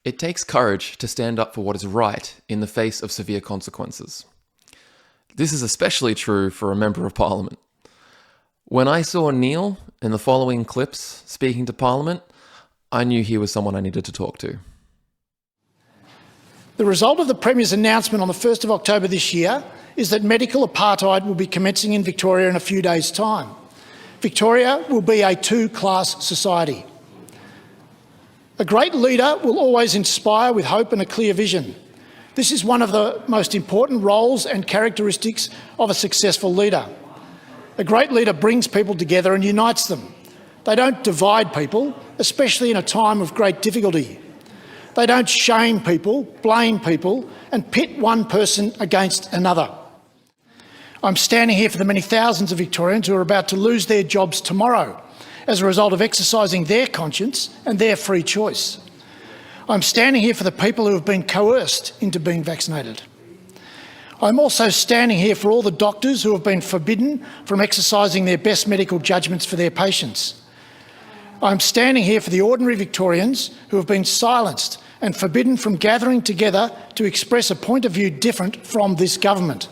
It takes courage to stand up for what is right in the face of severe consequences. This is especially true for a Member of Parliament. When I saw Neil in the following clips speaking to Parliament, I knew he was someone I needed to talk to. The result of the Premier's announcement on the 1st of October this year is that medical apartheid will be commencing in Victoria in a few days' time. Victoria will be a two-class society. A great leader will always inspire with hope and a clear vision. This is one of the most important roles and characteristics of a successful leader. A great leader brings people together and unites them. They don't divide people, especially in a time of great difficulty. They don't shame people, blame people, and pit one person against another. I'm standing here for the many thousands of Victorians who are about to lose their jobs tomorrow as a result of exercising their conscience and their free choice. I'm standing here for the people who have been coerced into being vaccinated. I'm also standing here for all the doctors who have been forbidden from exercising their best medical judgments for their patients. I'm standing here for the ordinary Victorians who have been silenced and forbidden from gathering together to express a point of view different from this government.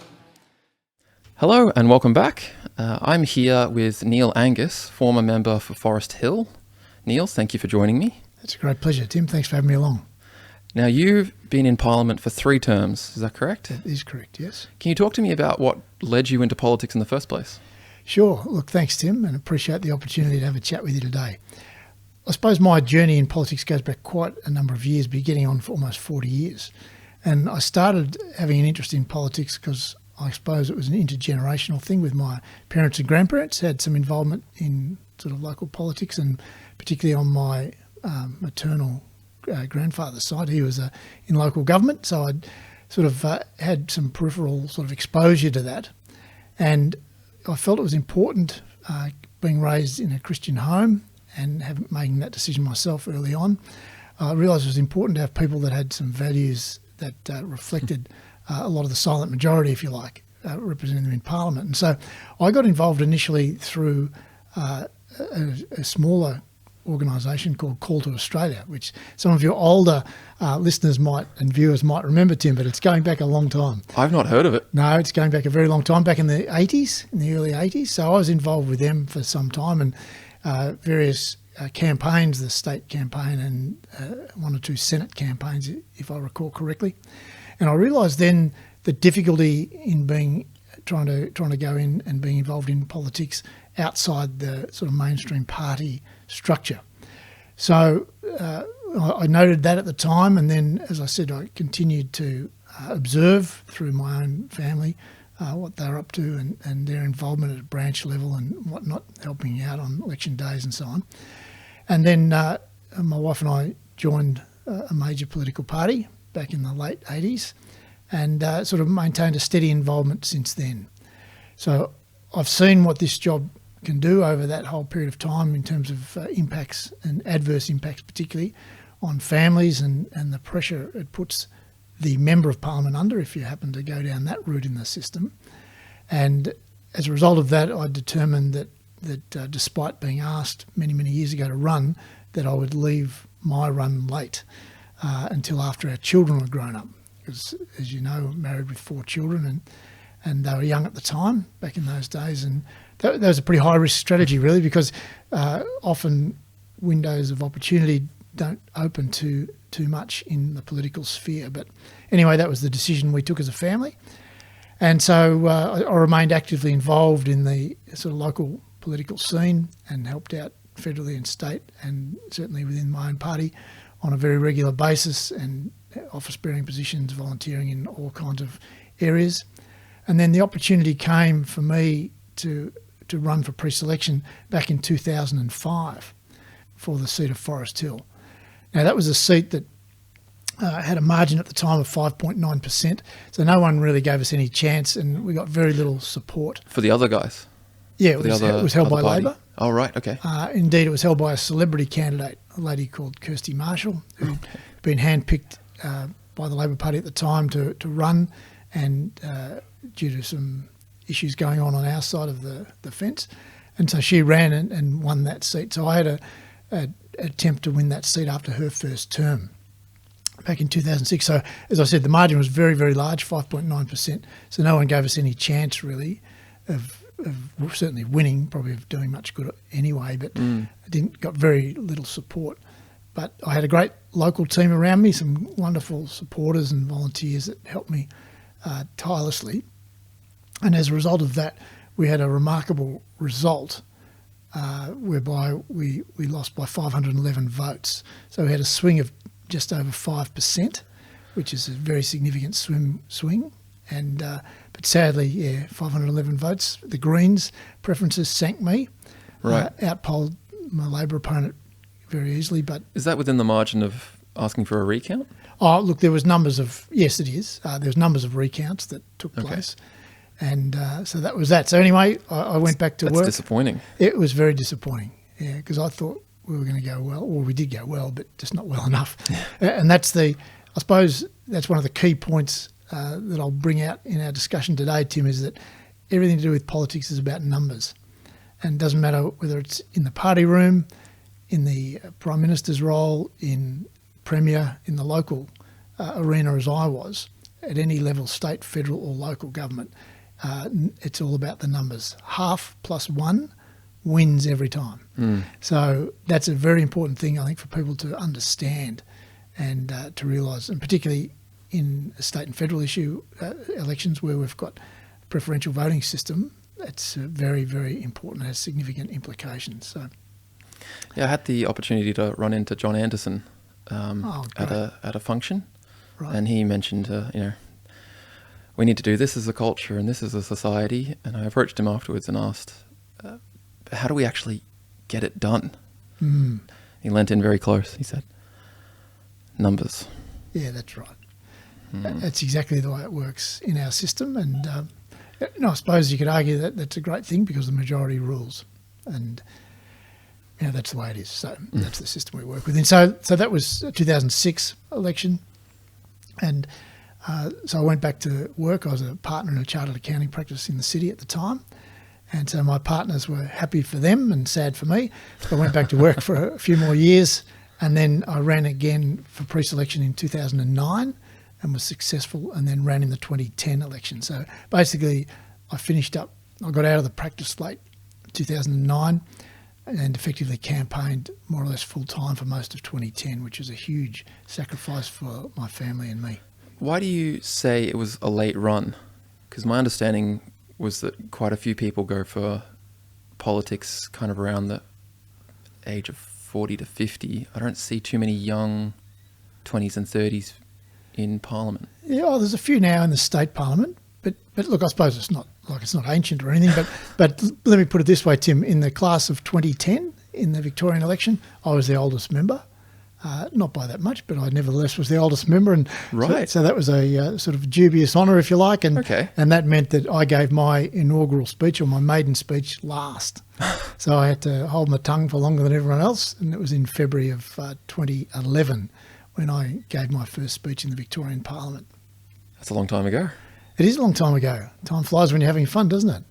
Hello and welcome back. I'm here with Neil Angus, former member for Forest Hill. Neil, thank you for joining me. It's a great pleasure, Tim. Thanks for having me along. Now, you've been in Parliament for 3 terms, is that correct? That is correct, yes. Can you talk to me about what led you into politics in the first place? Sure. Look, thanks, Tim, and appreciate the opportunity to have a chat with you today. I suppose my journey in politics goes back quite a number of years, beginning on for almost 40 years. And I started having an interest in politics because I suppose it was an intergenerational thing with my parents and grandparents, had some involvement in sort of local politics, and particularly on my maternal grandfather's side. He was in local government, so I'd sort of had some peripheral sort of exposure to that. And I felt it was important, being raised in a Christian home and making that decision myself early on. I realised it was important to have people that had some values that reflected a lot of the silent majority, if you like, representing them in Parliament. And so I got involved initially through a smaller organisation called Call to Australia, which some of your older listeners and viewers might remember, Tim, but it's going back a long time. I've not heard of it. No, it's going back a very long time, back in the 80s, in the early 80s. So I was involved with them for some time, and various campaigns, the state campaign and 1 or 2 Senate campaigns, if I recall correctly. And I realised then the difficulty in trying to go in and being involved in politics outside the sort of mainstream party structure. So I noted that at the time, and then, as I said, I continued to observe through my own family what they're up to and their involvement at a branch level and whatnot, helping out on election days and so on. And then my wife and I joined a major political party back in the late 80s and sort of maintained a steady involvement since then. So I've seen what this job can do over that whole period of time in terms of impacts and adverse impacts, particularly on families and the pressure it puts the Member of Parliament under if you happen to go down that route in the system. And as a result of that, I determined that despite being asked many, many years ago to run, that I would leave my run late until after our children were grown up. Because, as you know, I'm married with 4 children and they were young at the time, back in those days. And that was a pretty high-risk strategy, really, because often windows of opportunity don't open too much in the political sphere. But anyway, that was the decision we took as a family. And so I remained actively involved in the sort of local political scene and helped out federally and state and certainly within my own party on a very regular basis, and office-bearing positions, volunteering in all kinds of areas. And then the opportunity came for me to run for pre-selection back in 2005 for the seat of Forest Hill. Now, that was a seat that had a margin at the time of 5.9%, so no one really gave us any chance, and we got very little support. For the other guys? Yeah, it was held by Labor. Oh, right, okay. Indeed, it was held by a celebrity candidate, a lady called Kirsty Marshall, who'd been handpicked by the Labor Party at the time to run, and due to some issues going on our side of the fence. And so she ran and won that seat. So I had an attempt to win that seat after her first term. back in 2006. So, as I said, the margin was very, very large, 5.9%. So no one gave us any chance, really, of certainly winning, probably of doing much good anyway, but got very little support. But I had a great local team around me, some wonderful supporters and volunteers that helped me tirelessly. And as a result of that, we had a remarkable result whereby we lost by 511 votes. So we had a swing of just over 5%, which is a very significant swing. And but sadly, 511 votes. The Greens' preferences sank me. Right. Outpolled my Labor opponent very easily. But is that within the margin of asking for a recount? Oh, look, there was numbers of, yes, it is. There was numbers of recounts that took place. And so that was that. So anyway, I went back to work. That's disappointing. It was very disappointing, yeah, because I thought we were going to go well. Well, we did go well, but just not well enough. And I suppose that's one of the key points that I'll bring out in our discussion today, Tim, is that everything to do with politics is about numbers. And it doesn't matter whether it's in the party room, in the Prime Minister's role, in Premier, in the local arena as I was, at any level, state, federal or local government, it's all about the numbers. 1/2 + 1 wins every time. So that's a very important thing, I think, for people to understand and to realise, and particularly in a state and federal issue elections where we've got a preferential voting system, it's very, very important. It has significant implications. So, yeah, I had the opportunity to run into John Anderson at a function, and he mentioned, we need to do this as a culture and this as a society. And I approached him afterwards and asked, how do we actually get it done? He leant in very close. He said, numbers. Yeah, that's right. That's exactly the way it works in our system. And I suppose you could argue that that's a great thing because the majority rules. And that's the way it is. So that's the system we work within. So that was a 2006 election. And so I went back to work. I was a partner in a chartered accounting practice in the city at the time. And so my partners were happy for them and sad for me. So I went back to work for a few more years. And then I ran again for pre-selection in 2009 and was successful, and then ran in the 2010 election. So basically I got out of the practice late 2009 and effectively campaigned more or less full time for most of 2010, which was a huge sacrifice for my family and me. Why do you say it was a late run? Because my understanding was that quite a few people go for politics kind of around the age of 40 to 50. I don't see too many young 20s and 30s in Parliament. Yeah, there's a few now in the state Parliament, but look, I suppose it's not ancient or anything, but let me put it this way, Tim. In the class of 2010, in the Victorian election, I was the oldest member. Not by that much, but I nevertheless was the oldest member, and so that was a sort of dubious honour, if you like, and that meant that I gave my inaugural speech, or my maiden speech, last. So I had to hold my tongue for longer than everyone else, and it was in February of 2011 when I gave my first speech in the Victorian Parliament. That's a long time ago. It is a long time ago. Time flies when you're having fun, doesn't it?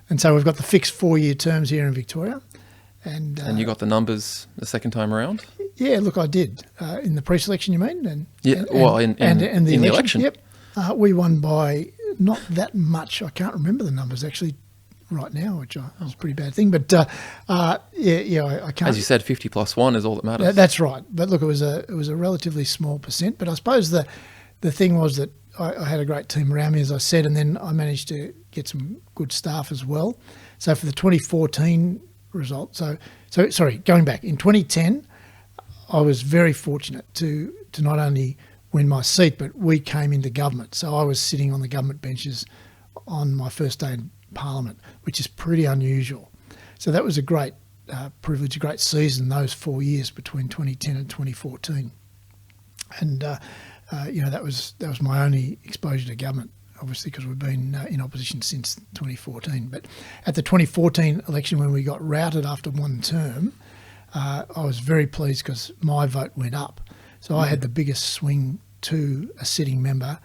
And so we've got the fixed 4-year terms here in Victoria. And you got the numbers the second time around? Yeah, look, I did. In the pre-selection, you mean? In the election. Yep. We won by not that much. I can't remember the numbers actually right now, which is a pretty bad thing. But I can't. As you said, 50 + 1 is all that matters. That's right. But look, it was a relatively small percent. But I suppose the thing was that I had a great team around me, as I said, and then I managed to get some good staff as well. So for the 2014 result, going back in 2010, I was very fortunate to not only win my seat, but we came into government. So I was sitting on the government benches on my first day in Parliament, which is pretty unusual. So that was a great privilege, a great season, those 4 years between 2010 and 2014. And that was my only exposure to government, obviously, because we've been in opposition since 2014. But at the 2014 election, when we got routed after one term, I was very pleased because my vote went up. So I had the biggest swing to a sitting member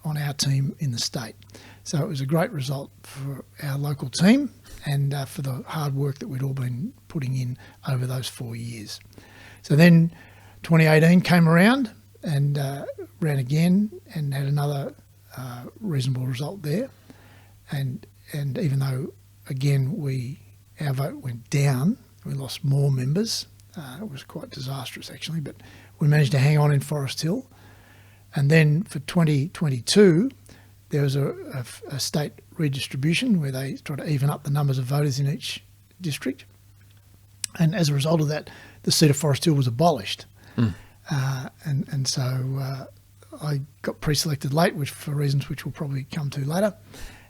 on our team in the state. So it was a great result for our local team and for the hard work that we'd all been putting in over those 4 years. So then 2018 came around and ran again and had another reasonable result there. And even though, again, our vote went down, we lost more members. It was quite disastrous, actually, but we managed to hang on in Forest Hill. And then for 2022, there was a state redistribution where they tried to even up the numbers of voters in each district. And as a result of that, the seat of Forest Hill was abolished. And so I got pre-selected late, which for reasons which we'll probably come to later.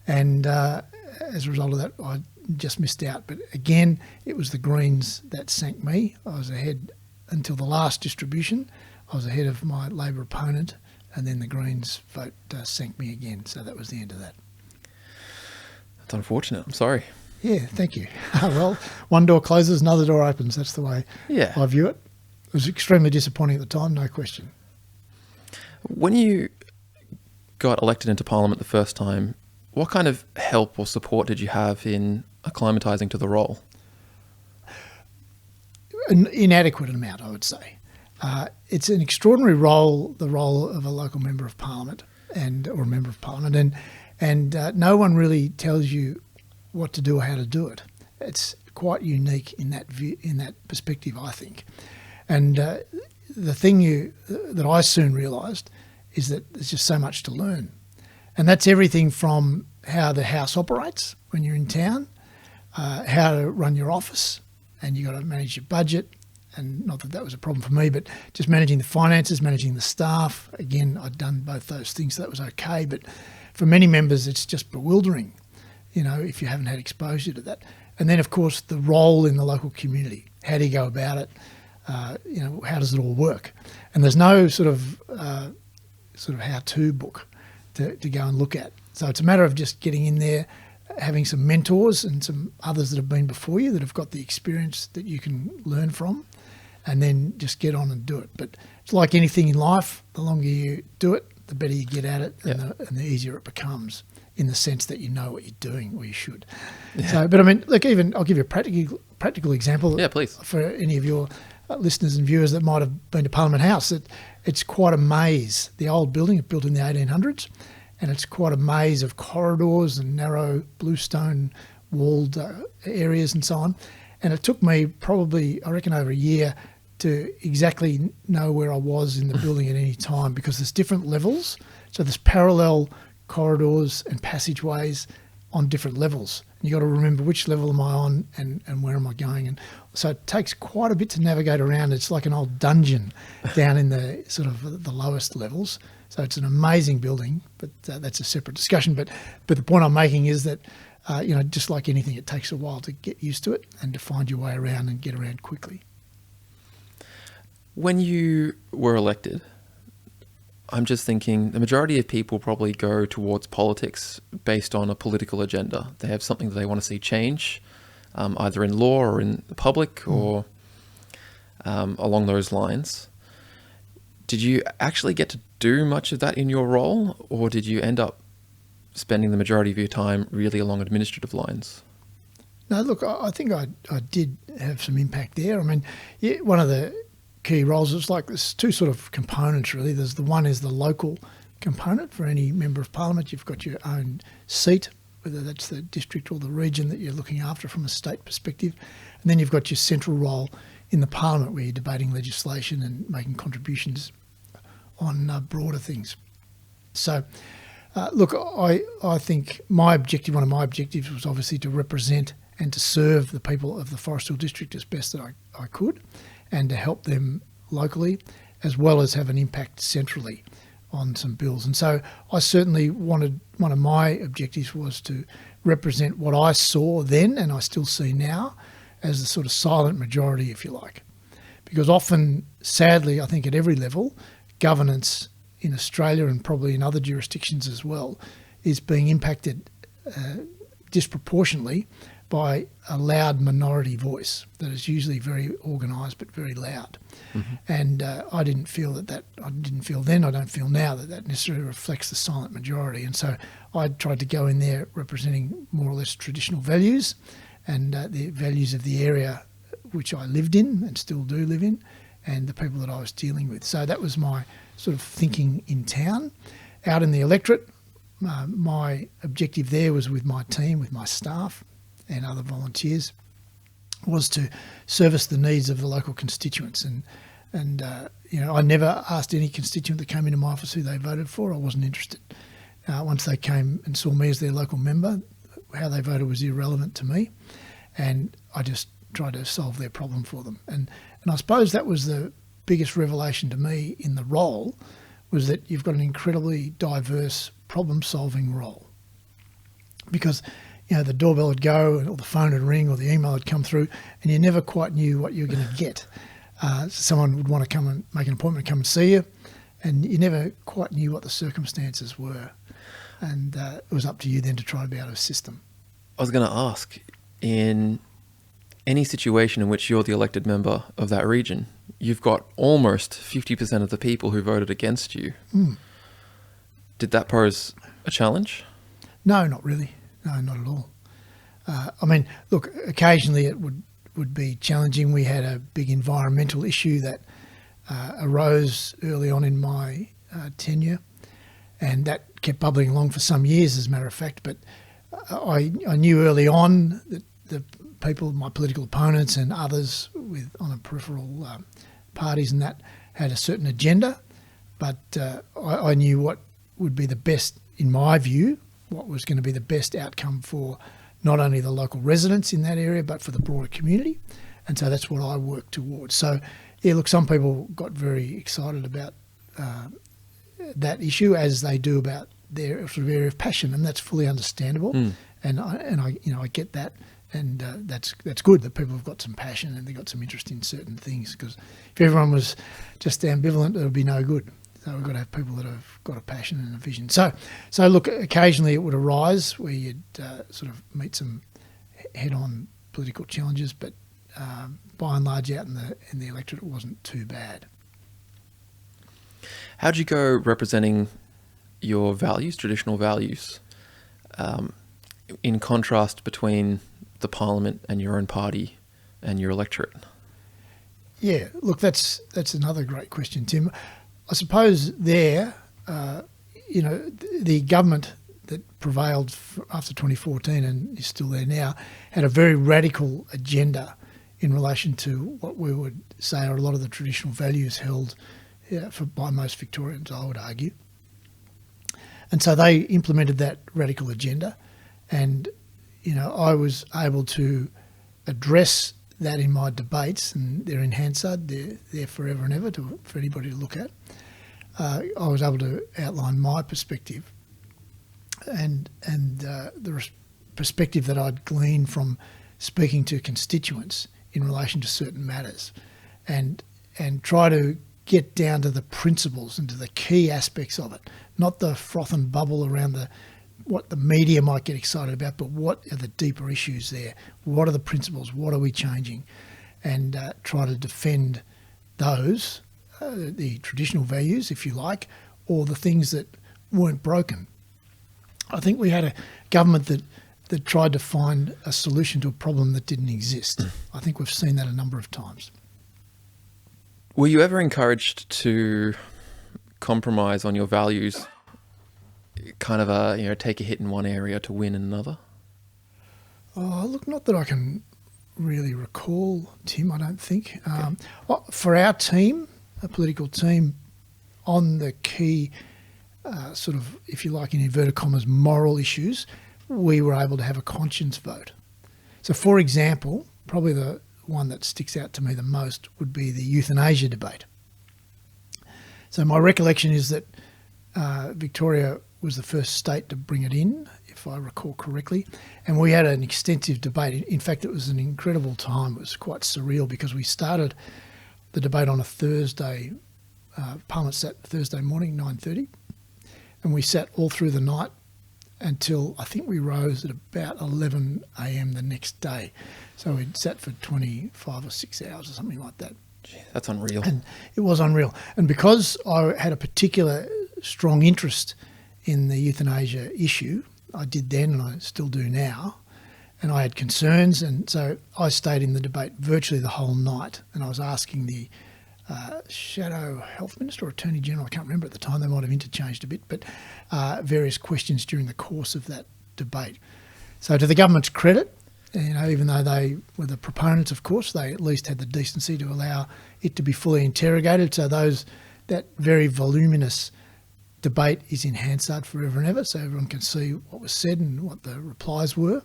And as a result of that, I just missed out. But again, it was the Greens that sank me. I was ahead until the last distribution. I was ahead of my Labor opponent, and then the Greens vote sank me again. So that was the end of that. That's unfortunate. I'm sorry. Yeah, thank you. Well, one door closes, another door opens. That's the way I view it. It was extremely disappointing at the time, no question. When you got elected into Parliament the first time, what kind of help or support did you have in acclimatising to the role? An inadequate amount, I would say. It's an extraordinary role, the role of a local member of Parliament or a member of Parliament, and no one really tells you what to do or how to do it. It's quite unique in that view, in that perspective, I think. And the thing that I soon realised is that there's just so much to learn. And that's everything from how the House operates when you're in town, how to run your office, and you've got to manage your budget. And not that that was a problem for me, but just managing the finances, managing the staff. Again, I'd done both those things, so that was okay. But for many members, it's just bewildering, if you haven't had exposure to that. And then, of course, the role in the local community. How do you go about it? How does it all work? And there's no sort of how-to book to go and look at. So it's a matter of just getting in there, having some mentors and some others that have been before you that have got the experience that you can learn from, and then just get on and do it. But it's like anything in life, the longer you do it, the better you get at it, and the easier it becomes, in the sense that you know what you're doing, or you should. Yeah. So, but I mean, look, I'll give you a practical example. Yeah, please. For any of your listeners and viewers that might have been to Parliament House, it's quite a maze. The old building, built in the 1800s, and it's quite a maze of corridors and narrow bluestone walled areas and so on. And it took me probably, I reckon, over a year to exactly know where I was in the building at any time, because there's different levels. So there's parallel corridors and passageways on different levels. You got to remember which level am I on and where am I going. And so it takes quite a bit to navigate around. It's like an old dungeon down in the sort of the lowest levels. So it's an amazing building, but that's a separate discussion. But the point I'm making is that, just like anything, it takes a while to get used to it and to find your way around and get around quickly. When you were elected, I'm just thinking the majority of people probably go towards politics based on a political agenda. They have something that they want to see change, either in law or in the public or along those lines. Did you actually get to do much of that in your role, or did you end up spending the majority of your time really along administrative lines? No, look, I think I did have some impact there. I mean, one of the key roles, it's like there's two sort of components really. There's the one is the local component. For any member of Parliament, you've got your own seat, whether that's the district or the region that you're looking after from a state perspective. And then you've got your central role in the Parliament, where you're debating legislation and making contributions on broader things. So, look, I think one of my objectives was obviously to represent and to serve the people of the Forest Hill District as best that I could, and to help them locally, as well as have an impact centrally on some bills. And so I certainly wanted, one of my objectives was to represent what I saw then, and I still see now, as the sort of silent majority, if you like. Because often, sadly, I think at every level, governance in Australia and probably in other jurisdictions as well is being impacted disproportionately by a loud minority voice that is usually very organised but very loud. Mm-hmm. And I didn't feel then, I don't feel now that necessarily reflects the silent majority. And so I tried to go in there representing more or less traditional values and the values of the area which I lived in and still do live in, and the people that I was dealing with. So that was my sort of thinking in town. Out in the electorate, my objective there was with my team, with my staff and other volunteers, was to service the needs of the local constituents. And I never asked any constituent that came into my office who they voted for. I wasn't interested. Once they came and saw me as their local member, how they voted was irrelevant to me, and I just tried to solve their problem for them. And I suppose that was the biggest revelation to me in the role, was that you've got an incredibly diverse problem-solving role. Because the doorbell would go, or the phone would ring, or the email would come through, and you never quite knew what you were going to get. Someone would want to come and make an appointment to come and see you, and you never quite knew what the circumstances were. And it was up to you then to try to be able to assist them. I was going to ask, in any situation in which you're the elected member of that region, you've got almost 50% of the people who voted against you. Did that pose a challenge? No, not really. No, not at all. Look, occasionally it would be challenging. We had a big environmental issue that arose early on in my tenure, and that kept bubbling along for some years, as a matter of fact. But I knew early on that the people, my political opponents and others on a peripheral parties and that, had a certain agenda. But I knew what would be the best, in my view, what was going to be the best outcome for not only the local residents in that area, but for the broader community. And so that's what I worked towards. So, yeah, look, some people got very excited about that issue, as they do about their sort of area of passion, and that's fully understandable. And I get that, and that's good that people have got some passion and they've got some interest in certain things, because if everyone was just ambivalent, it would be no good. So we've got to have people that have got a passion and a vision. So look, occasionally it would arise where you'd sort of meet some head-on political challenges, but by and large, out in the electorate, it wasn't too bad. How'd you go representing your values, traditional values, in contrast between the Parliament and your own party and your electorate? Yeah, look, that's another great question, Tim. I suppose the government that prevailed after 2014 and is still there now had a very radical agenda in relation to what we would say are a lot of the traditional values held by most Victorians, I would argue. And so they implemented that radical agenda, and I was able to address that in my debates, and they're in Hansard, they're there forever and ever for anybody to look at. I was able to outline my perspective and the perspective that I'd gleaned from speaking to constituents in relation to certain matters, and try to get down to the principles and to the key aspects of it, not the froth and bubble around what the media might get excited about, but what are the deeper issues there? What are the principles? What are we changing? And try to defend those, the traditional values, if you like, or the things that weren't broken. I think we had a government that tried to find a solution to a problem that didn't exist. I think we've seen that a number of times. Were you ever encouraged to compromise on your values, kind of take a hit in one area to win in another? Oh, look, not that I can really recall, Tim, I don't think. Okay. For our team, a political team, on the key sort of, if you like, in inverted commas, moral issues, we were able to have a conscience vote. So, for example, probably the one that sticks out to me the most would be the euthanasia debate. So my recollection is that Victoria was the first state to bring it in, if I recall correctly, and we had an extensive debate. In fact, it was an incredible time. It was quite surreal because we started the debate on a Thursday. Parliament sat Thursday morning, 9:30, and we sat all through the night until I think we rose at about 11 a.m. the next day. So we'd sat for 25 or 6 hours or something like that. Gee, that's unreal. And it was unreal. And because I had a particular strong interest in the euthanasia issue, I did then and I still do now, and I had concerns, and so I stayed in the debate virtually the whole night, and I was asking the Shadow Health Minister or Attorney General, I can't remember at the time, they might have interchanged a bit, but various questions during the course of that debate. So to the government's credit, even though they were the proponents, of course, they at least had the decency to allow it to be fully interrogated. So that very voluminous debate is in Hansard forever and ever, so everyone can see what was said and what the replies were,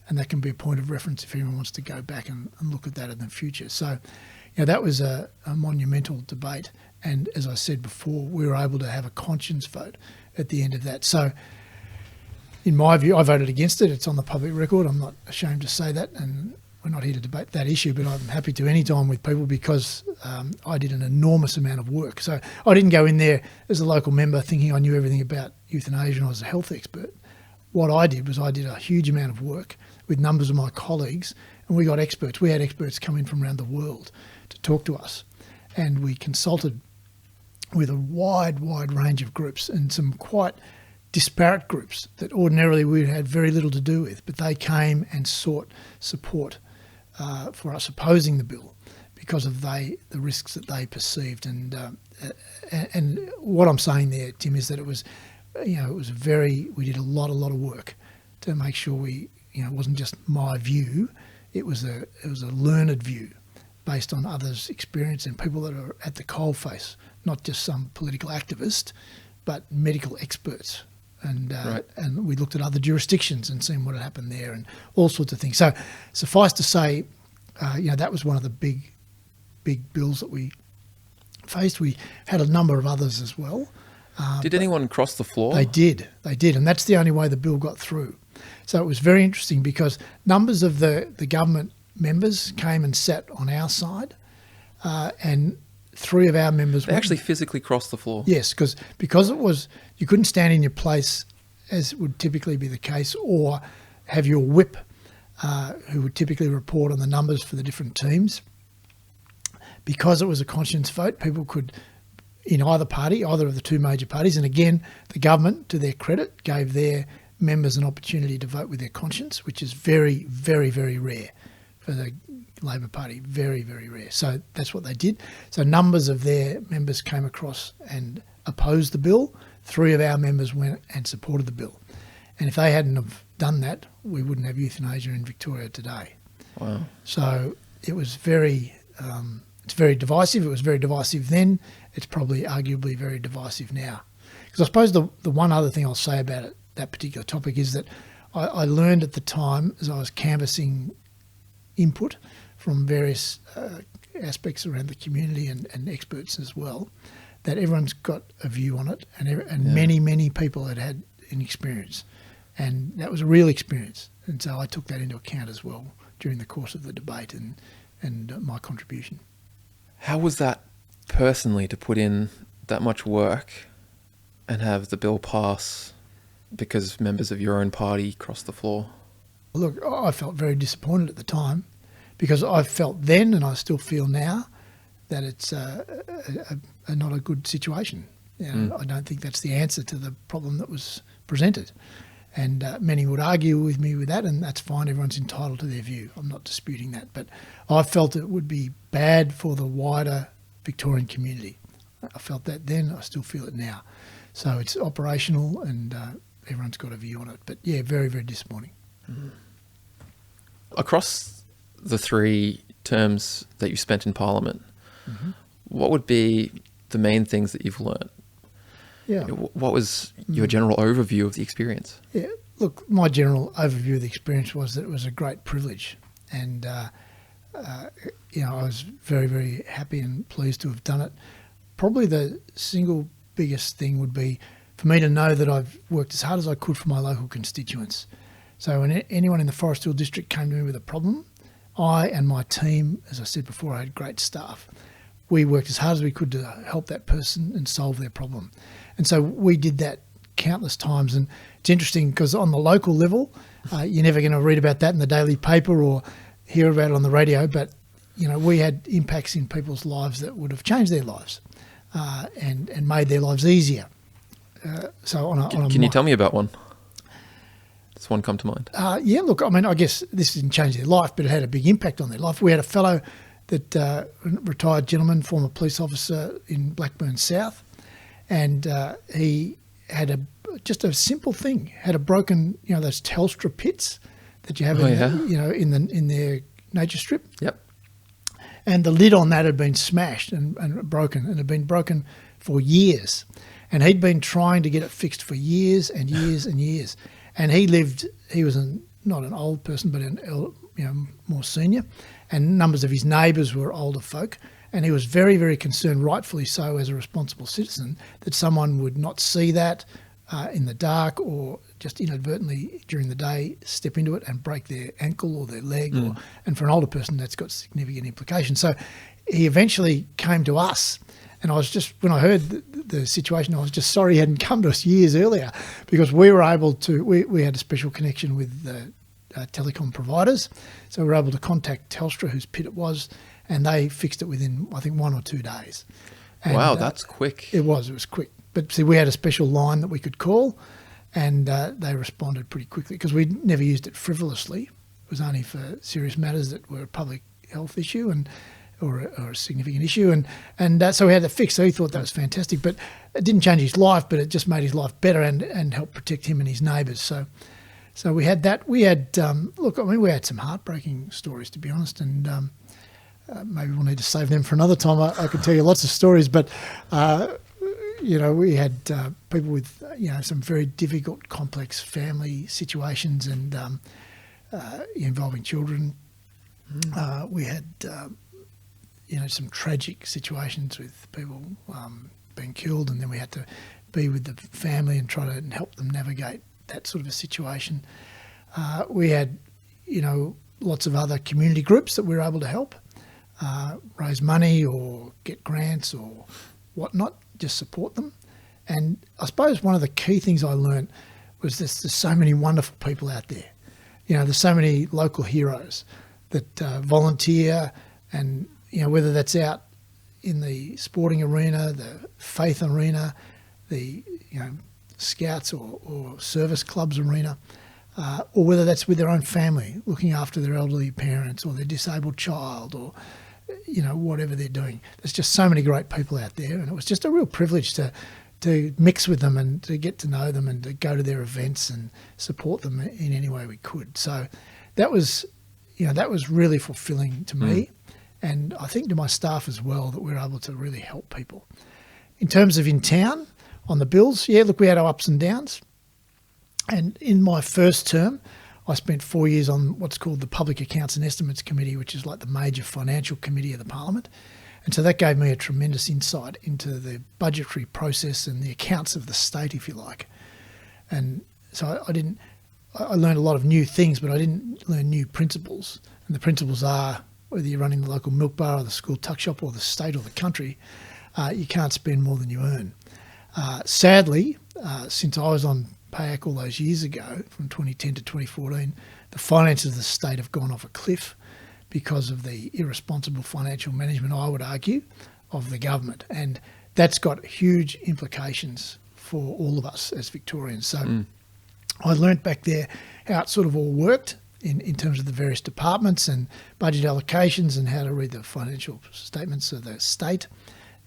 and that can be a point of reference if anyone wants to go back and look at that in the future. So that was a monumental debate, and as I said before, we were able to have a conscience vote at the end of that. So in my view, I voted against it. It's on the public record. I'm not ashamed to say that, and we're not here to debate that issue, but I'm happy to any time with people because I did an enormous amount of work. So I didn't go in there as a local member thinking I knew everything about euthanasia and I was a health expert. What I did was I did a huge amount of work with numbers of my colleagues, and we got experts. We had experts come in from around the world to talk to us, and we consulted with a wide range of groups and some quite disparate groups that ordinarily we had very little to do with, but they came and sought support for us opposing the bill because of the risks that they perceived. And what I'm saying there, Tim, is that it was we did a lot of work to make sure it wasn't just my view, it was a learned view based on others' experience and people that are at the coalface, not just some political activist, but medical experts. And and we looked at other jurisdictions and seen what had happened there and all sorts of things. So suffice to say, that was one of the big bills that we faced. We had a number of others as well. Did anyone cross the floor? They did, and that's the only way the bill got through. So it was very interesting because numbers of the government members came and sat on our side, and 3 of our members They actually physically crossed the floor? Yes, because it was, you couldn't stand in your place as would typically be the case, or have your whip, who would typically report on the numbers for the different teams. Because it was a conscience vote, people could, in either party, either of the 2 major parties, and again, the government, to their credit, gave their members an opportunity to vote with their conscience, which is very, very, very rare for the Labor Party, very, very rare. So that's what they did. So numbers of their members came across and opposed the bill. 3 of our members went and supported the bill. And if they hadn't have done that, we wouldn't have euthanasia in Victoria today. Wow. So it was it's very divisive. It was very divisive then. It's probably arguably very divisive now. Because I suppose the one other thing I'll say about it, that particular topic, is that I learned at the time, as I was canvassing input from various aspects around the community and experts as well, that everyone's got a view on it, and many people had an experience, and that was a real experience, and so I took that into account as well during the course of the debate and my contribution. How was that personally, to put in that much work and have the bill pass because members of your own party crossed the floor? Look, I felt very disappointed at the time because I felt then, and I still feel now, that it's not a good situation. I don't think that's the answer to the problem that was presented. And many would argue with me with that, and that's fine. Everyone's entitled to their view. I'm not disputing that. But I felt it would be bad for the wider Victorian community. I felt that then. I still feel it now. So it's operational, and everyone's got a view on it. But yeah, very, very disappointing. Mm. Across the 3 terms that you spent in Parliament, what would be the main things that you've learned? Yeah. What was your general overview of the experience? Yeah, look, my general overview of the experience was that it was a great privilege, and I was very, very happy and pleased to have done it. Probably the single biggest thing would be for me to know that I've worked as hard as I could for my local constituents. So when anyone in the Forest Hill district came to me with a problem, I and my team, as I said before, I had great staff. We worked as hard as we could to help that person and solve their problem. And so we did that countless times. And it's interesting because on the local level, you're never going to read about that in the daily paper or hear about it on the radio. But, we had impacts in people's lives that would have changed their lives and made their lives easier. Can you tell me about one? Does one come to mind? Yeah, look, I mean, I guess this didn't change their life, but it had a big impact on their life. We had a fellow that retired gentleman, former police officer in Blackburn South, and he had just a simple thing, had a broken, those Telstra pits that you have in their nature strip. Yep. And the lid on that had been smashed and broken, and had been broken for years. And he'd been trying to get it fixed for years and years and years. And he was not an old person, but more senior. And numbers of his neighbours were older folk. And he was very, very concerned, rightfully so, as a responsible citizen, that someone would not see that in the dark, or just inadvertently during the day step into it and break their ankle or their leg. And for an older person, that's got significant implications. So he eventually came to us. And when I heard the situation, I was just sorry he hadn't come to us years earlier, because we were able to, we had a special connection with the telecom providers. So we were able to contact Telstra, whose pit it was, and they fixed it within, I think, 1 or 2 days. And, wow, that's quick. It was quick. But see, we had a special line that we could call, and they responded pretty quickly, because we never used it frivolously. It was only for serious matters that were a public health issue or a significant issue. And so we had it fixed. So he thought that was fantastic. But it didn't change his life, but it just made his life better and helped protect him and his neighbours. So we had that. We had, we had some heartbreaking stories, to be honest, and maybe we'll need to save them for another time. I could tell you lots of stories, but we had people with some very difficult, complex family situations and involving children. We had some tragic situations with people being killed, and then we had to be with the family and try to help them navigate that sort of a situation. We had lots of other community groups that we were able to help raise money or get grants or whatnot, just support them. And I suppose one of the key things I learned was there's so many wonderful people out there. There's so many local heroes that volunteer, and whether that's out in the sporting arena, the faith arena, the scouts or service clubs arena, or whether that's with their own family, looking after their elderly parents or their disabled child, or whatever they're doing. There's just so many great people out there, and it was just a real privilege to mix with them and to get to know them and to go to their events and support them in any way we could. So that was really fulfilling to me, and I think to my staff as well, that we were able to really help people. In terms of in town, on the bills, we had our ups and downs. And in my first term, I spent 4 years on what's called the Public Accounts and Estimates Committee, which is like the major financial committee of the Parliament. And so that gave me a tremendous insight into the budgetary process and the accounts of the state, if you like. And so I learned a lot of new things, but I didn't learn new principles. And the principles are, whether you're running the local milk bar or the school tuck shop or the state or the country, you can't spend more than you earn. Sadly, since I was on PAAC all those years ago, from 2010 to 2014, the finances of the state have gone off a cliff because of the irresponsible financial management, I would argue, of the government. And that's got huge implications for all of us as Victorians. So I learnt back there how it sort of all worked in terms of the various departments and budget allocations and how to read the financial statements of the state.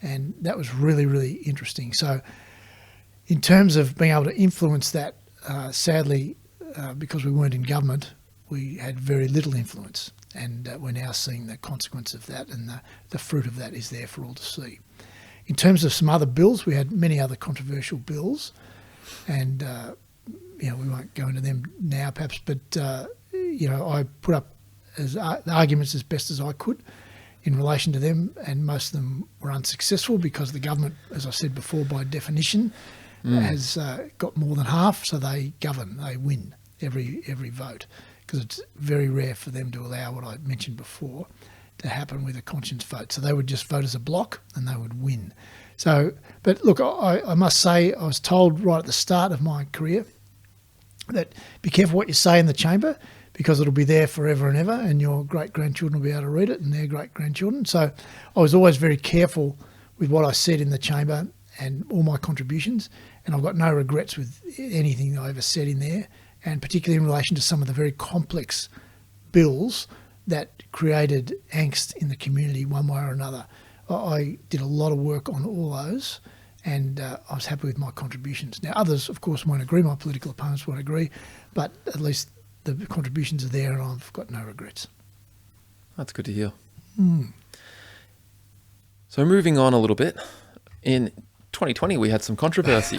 And that was really, really interesting. So in terms of being able to influence that, sadly, because we weren't in government, we had very little influence. And we're now seeing the consequence of that, and the fruit of that is there for all to see. In terms of some other bills, we had many other controversial bills, and we won't go into them now perhaps, but I put up arguments as best as I could in relation to them, and most of them were unsuccessful because the government, as I said before, by definition, has got more than half, so they govern, they win every vote, because it's very rare for them to allow what I mentioned before to happen with a conscience vote. So they would just vote as a block and they would win. So, but look, I must say, I was told right at the start of my career that be careful what you say in the chamber, because it'll be there forever and ever, and your great-grandchildren will be able to read it, and their great-grandchildren. So I was always very careful with what I said in the chamber and all my contributions, and I've got no regrets with anything that I ever said in there, and particularly in relation to some of the very complex bills that created angst in the community one way or another. I did a lot of work on all those, and I was happy with my contributions. Now, others, of course, won't agree. My political opponents won't agree, but at least the contributions are there, and I've got no regrets. That's good to hear. So moving on a little bit, in 2020 we had some controversy.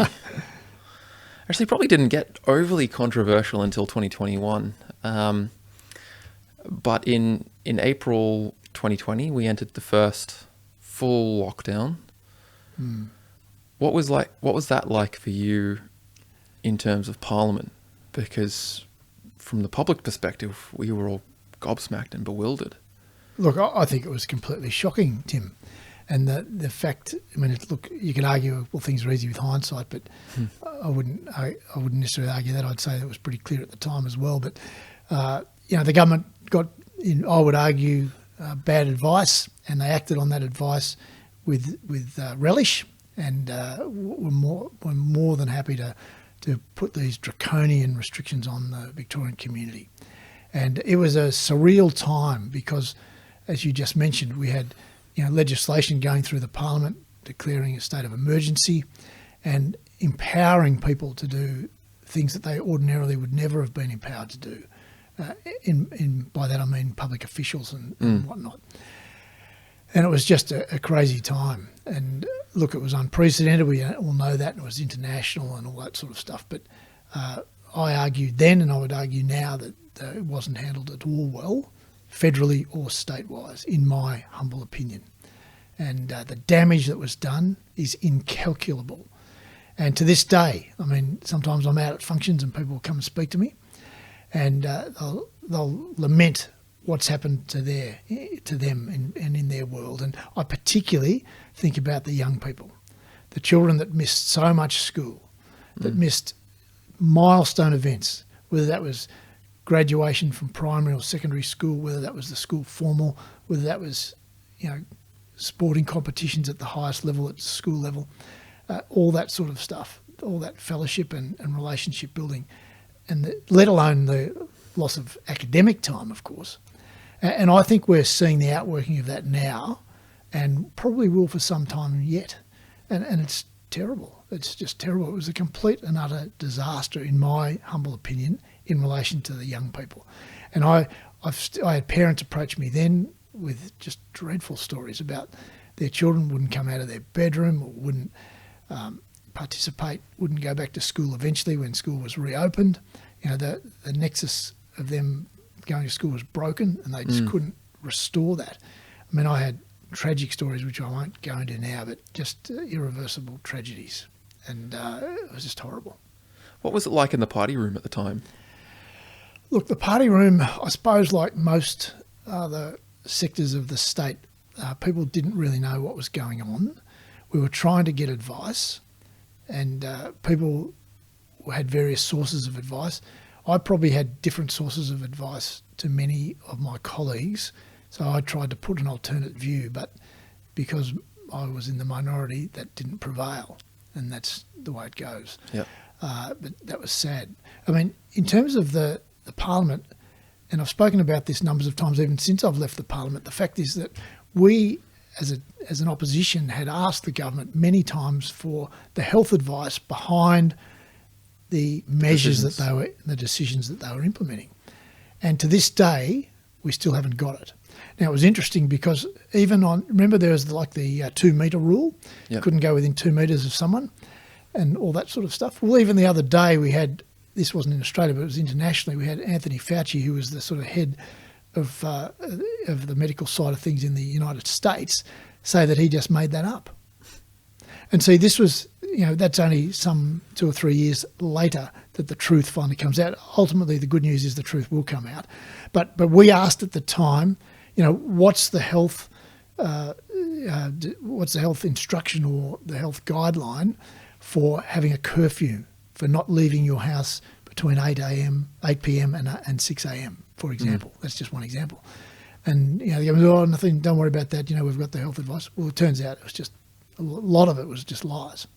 Actually, probably didn't get overly controversial until 2021. But in April 2020, we entered the first full lockdown. What was that like for you in terms of Parliament? Because from the public perspective, we were all gobsmacked and bewildered. Look, I think it was completely shocking, Tim. And the fact, I mean, look, you can argue, well, things are easy with hindsight, but I wouldn't necessarily argue that. I'd say that was pretty clear at the time as well. But, the government got, I would argue, bad advice, and they acted on that advice with relish, and were more than happy to put these draconian restrictions on the Victorian community. And it was a surreal time because, as you just mentioned, we had legislation going through the Parliament declaring a state of emergency and empowering people to do things that they ordinarily would never have been empowered to do. By that I mean public officials and whatnot. And it was just a crazy time. And look, it was unprecedented. We all know that. It was international and all that sort of stuff. But I argued then, and I would argue now, that it wasn't handled at all well, federally or state-wise, in my humble opinion. And the damage that was done is incalculable. And to this day, I mean, sometimes I'm out at functions and people will come and speak to me, and they'll lament what's happened to them and in their world. And I particularly think about the young people, the children that missed so much school, that missed milestone events, whether that was graduation from primary or secondary school, whether that was the school formal, whether that was, sporting competitions at the highest level, at school level, all that sort of stuff, all that fellowship and relationship building, and let alone the loss of academic time, of course. And I think we're seeing the outworking of that now, and probably will for some time yet. And it's terrible. It's just terrible. It was a complete and utter disaster, in my humble opinion, in relation to the young people. And I had parents approach me then with just dreadful stories about their children wouldn't come out of their bedroom or wouldn't participate, wouldn't go back to school eventually when school was reopened. The nexus of them going to school was broken, and they just couldn't restore that. I mean, I had tragic stories, which I won't go into now, but just irreversible tragedies. And it was just horrible. What was it like in the party room at the time? Look, the party room, I suppose, like most other sectors of the state, people didn't really know what was going on. We were trying to get advice, and people had various sources of advice. I probably had different sources of advice to many of my colleagues, so I tried to put an alternate view, but because I was in the minority, that didn't prevail, and that's the way it goes. Yep. But that was sad. I mean, in terms of the Parliament, and I've spoken about this numbers of times even since I've left the Parliament, the fact is that we, as an opposition, had asked the government many times for the health advice behind the measures the decisions that they were implementing. And to this day, we still haven't got it. Now, it was interesting because remember there was the 2 metre rule? Yep. Couldn't go within 2 metres of someone and all that sort of stuff. Well, even the other day we had, this wasn't in Australia, but it was internationally, we had Anthony Fauci, who was the sort of head of the medical side of things in the United States, say that he just made that up. And see, this was, that's only some 2 or 3 years later that the truth finally comes out. Ultimately, the good news is the truth will come out. But we asked at the time, what's the health instruction or the health guideline for having a curfew, for not leaving your house between 8 p.m. and 6 a.m., for example. That's just one example. And, the government, nothing, don't worry about that, we've got the health advice. Well, it turns out it was just, a lot of it was just lies.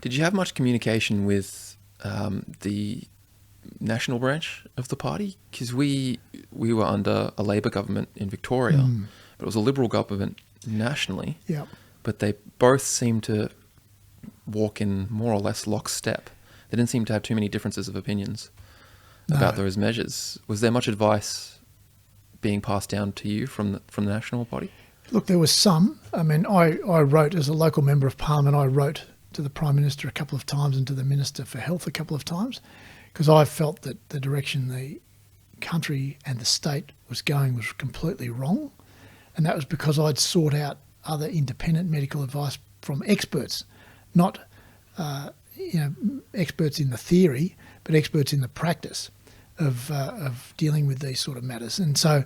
Did you have much communication with the national branch of the party? Because we were under a Labor government in Victoria, but it was a Liberal government nationally. Yeah. But they both seemed to walk in more or less lockstep. They didn't seem to have too many differences of opinions about those measures. Was there much advice being passed down to you from the National Party? Look, there was some. I mean, I wrote, as a local member of Parliament, I wrote to the Prime Minister a couple of times and to the Minister for Health a couple of times, because I felt that the direction the country and the state was going was completely wrong. And that was because I'd sought out other independent medical advice from experts, not experts in the theory, but experts in the practice of dealing with these sort of matters. And so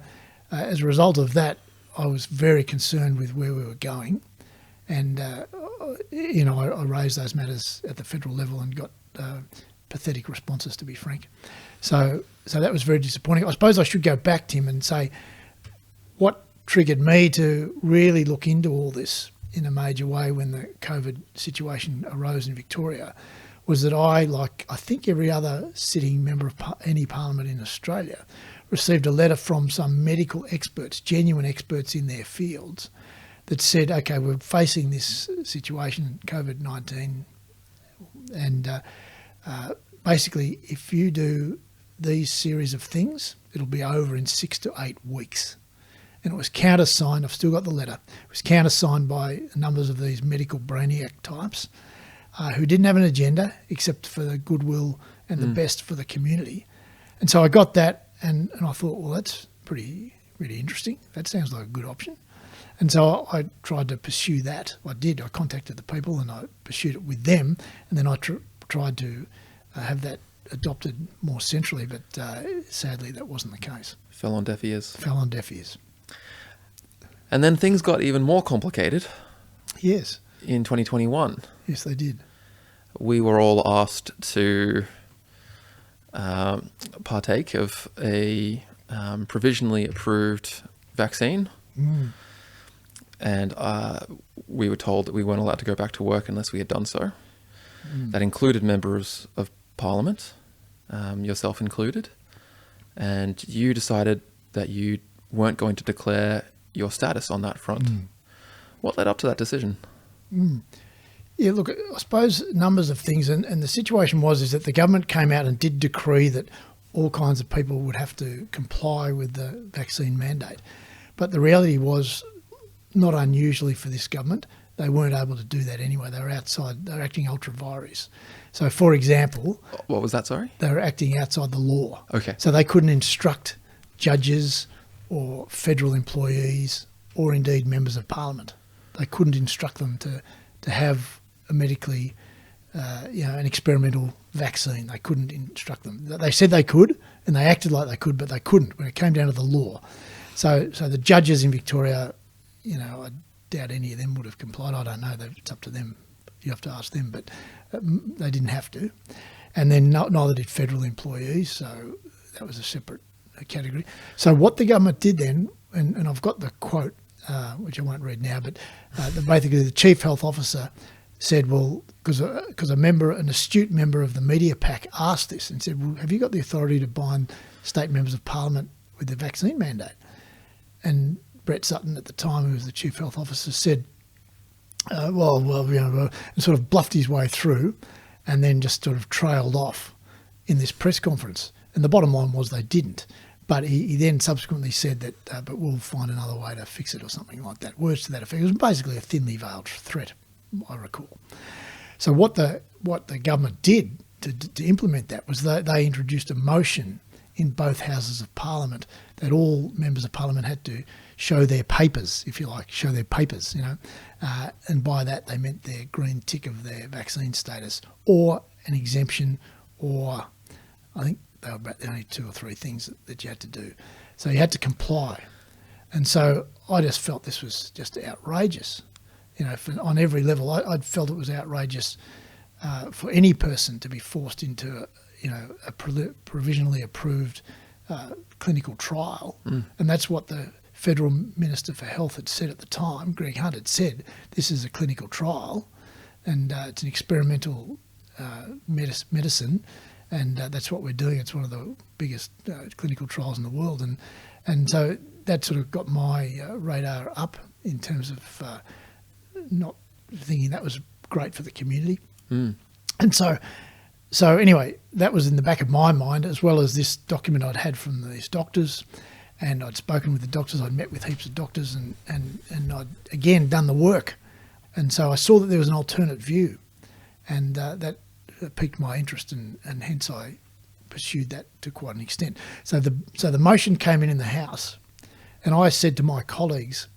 as a result of that, I was very concerned with where we were going. And, I raised those matters at the federal level and got pathetic responses, to be frank. So that was very disappointing. I suppose I should go back, Tim, and say what triggered me to really look into all this in a major way when the COVID situation arose in Victoria was that I think every other sitting member of any parliament in Australia, received a letter from some medical experts, genuine experts in their fields, that said, okay, we're facing this situation, COVID-19, and basically if you do these series of things, it'll be over in 6 to 8 weeks. And it was countersigned, I've still got the letter, it was countersigned by numbers of these medical brainiac types who didn't have an agenda except for the goodwill and the best for the community. And so I got that and I thought, well, that's really interesting. That sounds like a good option. And so I tried to pursue that. I did. I contacted the people and I pursued it with them. And then I tried to have that adopted more centrally, but sadly that wasn't the case. Fell on deaf ears. Fell on deaf ears. And then things got even more complicated. Yes. In 2021. Yes, they did. We were all asked to partake of a provisionally approved vaccine. And we were told that we weren't allowed to go back to work unless we had done so. That included members of Parliament, yourself included. And you decided that you weren't going to declare your status on that front. What led up to that decision? Yeah, look, I suppose numbers of things, and the situation is that the government came out and did decree that all kinds of people would have to comply with the vaccine mandate. But the reality was, not unusually for this government, they weren't able to do that anyway. They were outside, they were acting ultra vires. So, for example... What was that, sorry? They were acting outside the law. Okay. So they couldn't instruct judges or federal employees or indeed members of Parliament. They couldn't instruct them to have a medically, an experimental vaccine. They couldn't instruct them. They said they could, and they acted like they could, but they couldn't when it came down to the law. So the judges in Victoria, I doubt any of them would have complied. I don't know. It's up to them. You have to ask them, but they didn't have to. And then neither did federal employees, so that was a separate category. So what the government did then, and I've got the quote, which I won't read now, but basically the Chief Health Officer said, well, because an astute member of the media pack asked this and said, well, have you got the authority to bind state members of Parliament with the vaccine mandate? And Brett Sutton at the time, who was the Chief Health Officer, said, and sort of bluffed his way through and then just sort of trailed off in this press conference. And the bottom line was they didn't. But he then subsequently said that, but we'll find another way to fix it or something like that. Words to that effect. It was basically a thinly veiled threat, I recall. So what the government did to implement that was they introduced a motion in both houses of Parliament that all members of Parliament had to show their papers, if you like, and by that they meant their green tick of their vaccine status or an exemption, or I think they were about the only 2 or 3 things that you had to do. So you had to comply. And so I just felt this was just outrageous. On every level, I felt it was outrageous for any person to be forced into a provisionally approved clinical trial. And that's what the Federal Minister for Health had said at the time. Greg Hunt had said, this is a clinical trial and it's an experimental medicine, And that's what we're doing. It's one of the biggest clinical trials in the world. And so that sort of got my radar up in terms of not thinking that was great for the community. Mm. And so anyway, that was in the back of my mind, as well as this document I'd had from these doctors. And I'd spoken with the doctors. I'd met with heaps of doctors and I'd, again, done the work. And so I saw that there was an alternate view. And that piqued my interest, and hence I pursued that to quite an extent. So the motion came in the House, and I said to my colleagues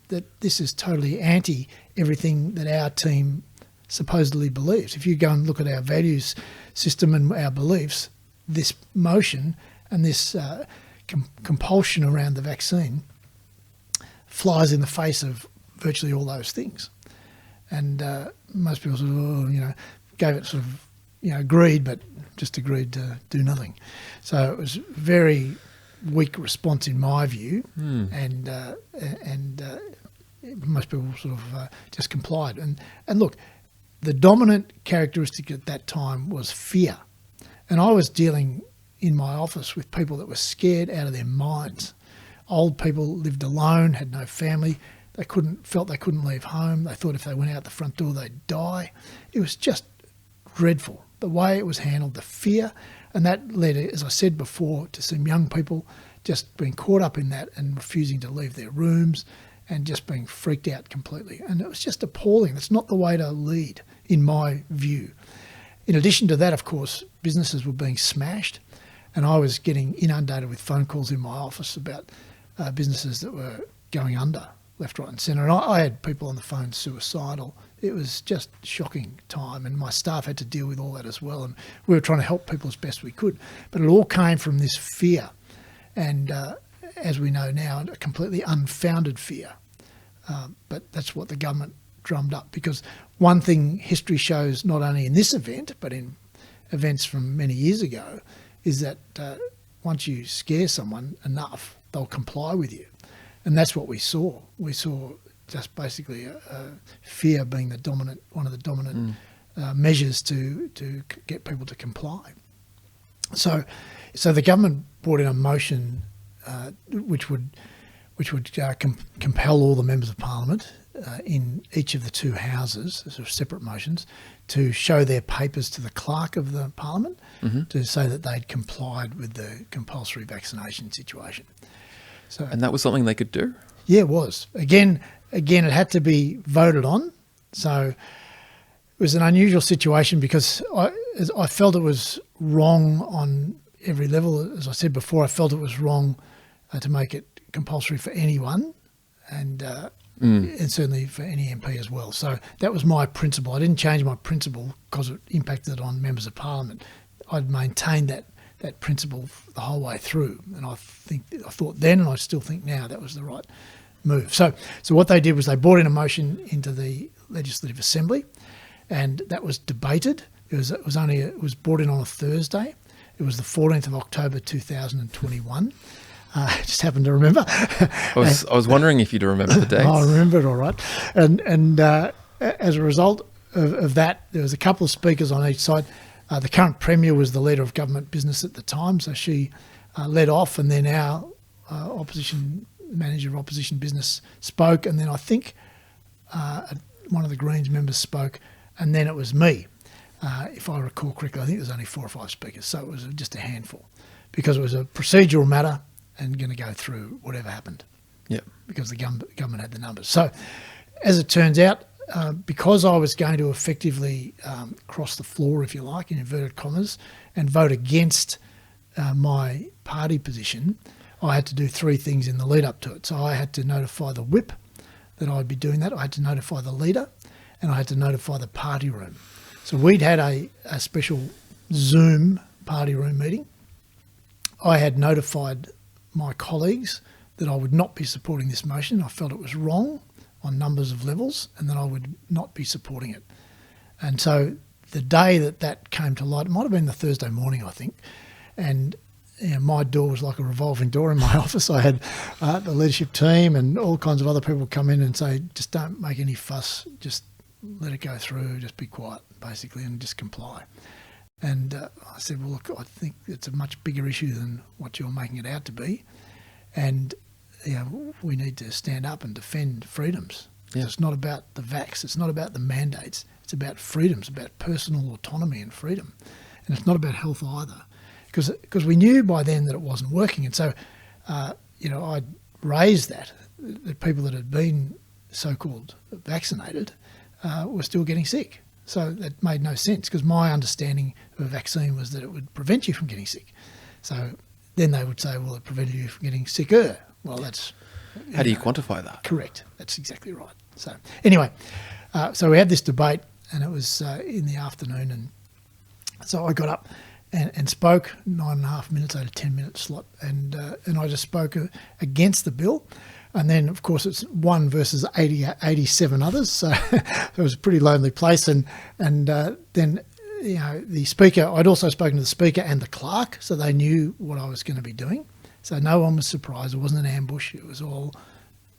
that this is totally anti everything that our team supposedly believes. If you go and look at our values system and our beliefs, this motion and this compulsion around the vaccine flies in the face of virtually all those things. And most people sort of, gave it sort of, agreed, but just agreed to do nothing. So it was a very weak response in my view, and most people sort of just complied. And look, the dominant characteristic at that time was fear. And I was dealing in my office with people that were scared out of their minds. Old people lived alone, had no family. They felt they couldn't leave home. They thought if they went out the front door, they'd die. It was just dreadful, the way it was handled, the fear. And that led, as I said before, to some young people just being caught up in that and refusing to leave their rooms and just being freaked out completely. And it was just appalling. It's not the way to lead, in my view. In addition to that, of course, businesses were being smashed, and I was getting inundated with phone calls in my office about businesses that were going under left, right and centre. And I had people on the phone suicidal. It was just a shocking time, and my staff had to deal with all that as well. And we were trying to help people as best we could. But it all came from this fear, and as we know now, a completely unfounded fear. But that's what the government drummed up, because one thing history shows, not only in this event, but in events from many years ago, is that once you scare someone enough, they'll comply with you. And that's what we saw. We saw just basically fear being one of the dominant measures to get people to comply. So the government brought in a motion which would compel all the members of Parliament in each of the two houses, sort of separate motions, to show their papers to the clerk of the Parliament to say that they'd complied with the compulsory vaccination situation. So, And that was something they could do? yeah, it was. Again, it had to be voted on. So it was an unusual situation because I felt it was wrong on every level. As I said before, I felt it was wrong to make it compulsory for anyone, and certainly for any MP as well. So that was my principle. I didn't change my principle because it impacted on members of Parliament. I'd maintained that principle the whole way through, and I thought then, and I still think now, that was the right move. So what they did was they brought in a motion into the Legislative Assembly, and that was debated. It was brought in on a Thursday. It was the 14th of October 2021. I just happened to remember. I was wondering if you'd remember the dates. I remember it all right. And as a result of that, there was a couple of speakers on each side. The current Premier was the leader of government business at the time, so she led off, and then our manager of opposition business spoke, and then I think one of the Greens members spoke, and then it was me. If I recall correctly, I think there was only 4 or 5 speakers, so it was just a handful, because it was a procedural matter and going to go through whatever happened. Yeah. Because the government had the numbers. So, as it turns out, because I was going to effectively cross the floor, if you like, in inverted commas, and vote against my party position, I had to do 3 things in the lead up to it. So I had to notify the whip that I'd be doing that. I had to notify the leader, and I had to notify the party room. So we'd had a special Zoom party room meeting. I had notified my colleagues that I would not be supporting this motion. I felt it was wrong on numbers of levels, and that I would not be supporting it. And so the day that came to light, it might have been the Thursday morning, I think, and my door was like a revolving door in my office. I had the leadership team and all kinds of other people come in and say, just don't make any fuss, just let it go through, just be quiet, basically, and just comply. And I said, well, look, I think it's a much bigger issue than what you're making it out to be. And we need to stand up and defend freedoms. Yeah. It's not about the vax. It's not about the mandates. It's about freedoms, about personal autonomy and freedom. And it's not about health either. Because we knew by then that it wasn't working. And so, I'd raised that people that had been so-called vaccinated were still getting sick. So that made no sense, because my understanding of a vaccine was that it would prevent you from getting sick. So then they would say, well, it prevented you from getting sicker. Well, that's... How do you quantify that? Correct. That's exactly right. So anyway, so we had this debate, and it was in the afternoon, and so I got up and spoke 9.5 minutes, out of 10-minute slot, and I just spoke against the bill. And then, of course, it's 1 versus 87 others, so it was a pretty lonely place. And then, the Speaker, I'd also spoken to the Speaker and the Clerk, so they knew what I was going to be doing. So no one was surprised. It wasn't an ambush. It was all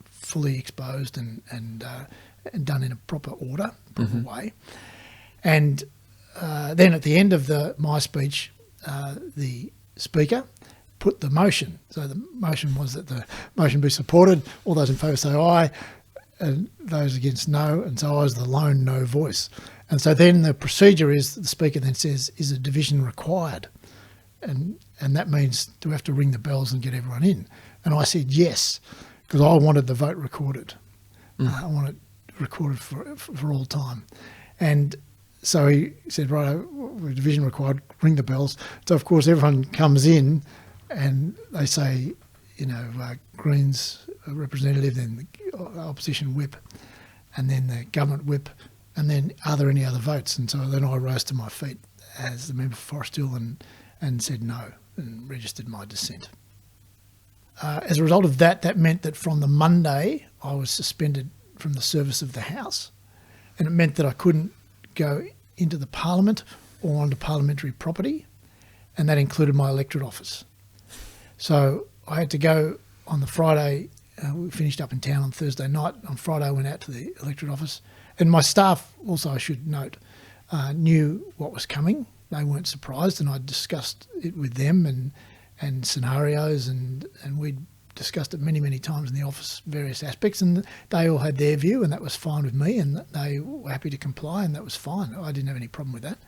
fully exposed and done in a proper order, proper way. And then at the end of my speech, the Speaker put the motion. So the motion was that the motion be supported. All those in favour say aye, and those against no. And so I was the lone no voice. And so then the procedure is the Speaker then says, is a division required? And that means, do we have to ring the bells and get everyone in? And I said yes, because I wanted the vote recorded. I want it recorded for all time. And so he said, right, division required, ring the bells. So, of course, everyone comes in and they say, Greens representative, then the opposition whip, and then the government whip, and then are there any other votes? And so then I rose to my feet as the member for Forest Hill and said no, and registered my dissent. As a result of that, that meant that from the Monday I was suspended from the service of the House, and it meant that I couldn't go into the Parliament or onto parliamentary property, and that included my electorate office. So I had to go on the Friday. We finished up in town on Thursday night. On Friday I went out to the electorate office, and my staff also, I should note, knew what was coming. They weren't surprised, and I discussed it with them and scenarios, and we'd discussed it many, many times in the office, various aspects, and they all had their view, and that was fine with me, and they were happy to comply, and that was fine. I didn't have any problem with that.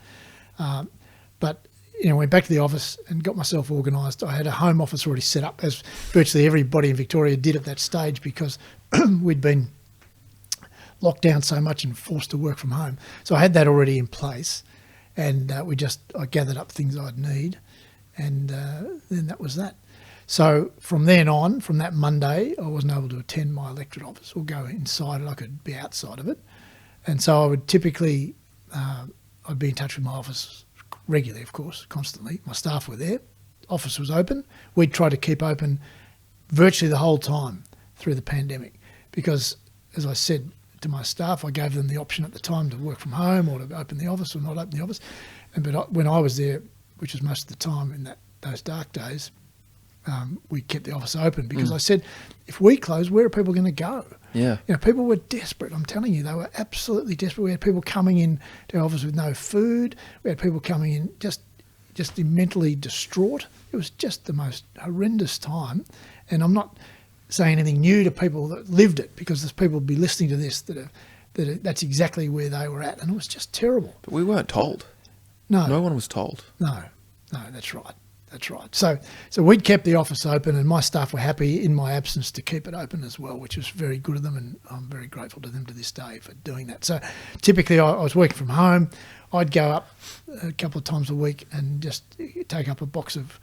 But went back to the office and got myself organised. I had a home office already set up, as virtually everybody in Victoria did at that stage, because we'd been locked down so much and forced to work from home. So I had that already in place, and I gathered up things I'd need, and then that was that. So from then on, from that Monday, I wasn't able to attend my electorate office or go inside it. I could be outside of it. And so I would typically, I'd be in touch with my office regularly, of course, constantly. My staff were there. Office was open. We'd try to keep open virtually the whole time through the pandemic, because, as I said to my staff, I gave them the option at the time to work from home or to open the office or not open the office. But when I was there, which was most of the time in those dark days, we kept the office open, because I said, if we close, where are people going to go? Yeah. People were desperate. I'm telling you, they were absolutely desperate. We had people coming in to our office with no food. We had people coming in just mentally distraught. It was just the most horrendous time. And I'm not saying anything new to people that lived it, because there's people be listening to this that's exactly where they were at, and it was just terrible. But we weren't told. No one was told. No, that's right. That's right. So we'd kept the office open, and my staff were happy in my absence to keep it open as well, which was very good of them, and I'm very grateful to them to this day for doing that. So typically I was working from home. I'd go up a couple of times a week and just take up a box of